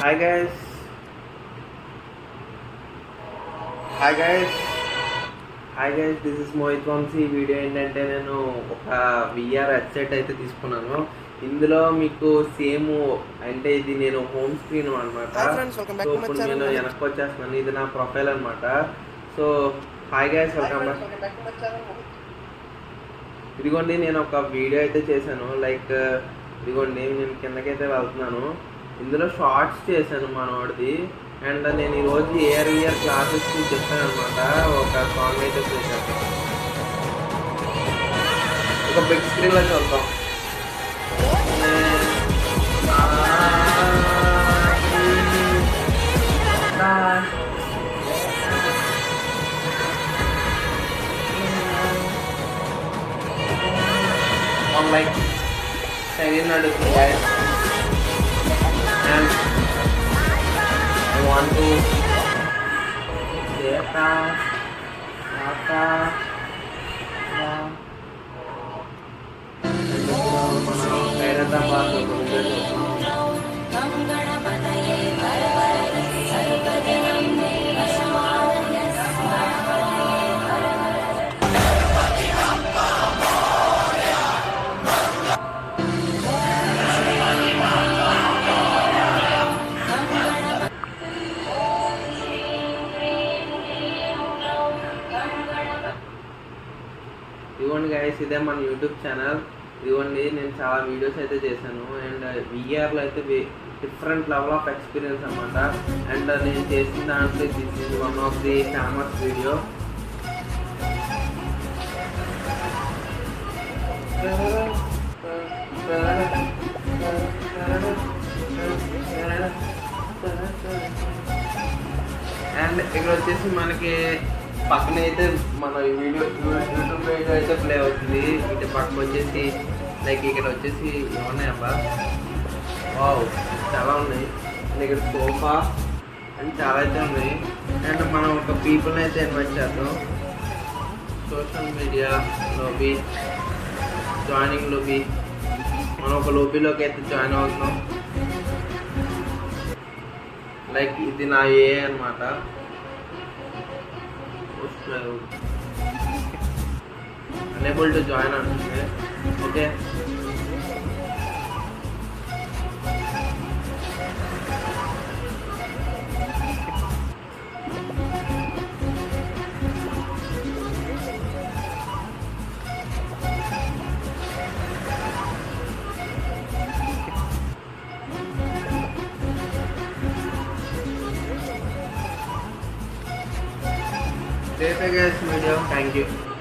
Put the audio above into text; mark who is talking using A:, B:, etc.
A: Hi guys hi guys hi guys this is Mohit Vamsi. Video ఏంటంటే నేను ఒక విఆర్ హెడ్సెట్ అయితే తీసుకున్నాను. ఇందులో మీకు సేమ్ అంటే ఇది నేను హోమ్ స్క్రీన్ అనమాట. సో ఇప్పుడు నేను వెనక్కి వచ్చేస్తున్నాను. ఇది నా ప్రొఫైల్ అనమాట. So hi guys, welcome back. ఇదిగోండి నేను ఒక వీడియో అయితే చేశాను. లైక్ ఇదిగోండి నేను కిందకైతే వెళ్తున్నాను. ఇందులో షార్ట్స్ చేశాను మనోడిది. అండ్ నేను ఈరోజు ఇయర్ క్లాసెస్ చెప్పాను అనమాట. ఒక సాంగ్ అయితే చేశాను. ఒక బిగ్ స్క్రీన్లో చూద్దాం. లైక్ సెకండ్ అడుగుతుంది. And I want to Data మనం హైదరాబాద్ ఇదిగోండి గైస్, ఇదే మన యూట్యూబ్ ఛానల్. ఇదిగోండి నేను చాలా వీడియోస్ అయితే చేశాను. అండ్ విఆర్లో అయితే డిఫరెంట్ లెవెల్ ఆఫ్ ఎక్స్పీరియన్స్ అనమాట. అండ్ నేను చేసిన దాంట్లో this is one of the famous video. And ఇక్కడ వచ్చేసి మనకి పక్కన అయితే మన యూట్యూబ్ వీడియో అయితే ప్లే అవుతుంది. ఇటు పక్కన వచ్చేసి లైక్ ఇక్కడ వచ్చేసి ఏమన్నాయి అబ్బా, వావ్ చాలా ఉన్నాయి. అండ్ ఇక్కడ సోఫా అండ్ చాలా అయితే ఉన్నాయి. అండ్ మనం ఒక పీపుల్ని అయితే ఇన్వైట్ చేద్దాం. Social media Lobby, joining Lobby. మనం ఒక లోబీలోకి అయితే జాయిన్ అవుతున్నాం. లైక్ ఇది నా ఏ అనమాట. unable to join అంటుంది. Okay, guys video. Thank you.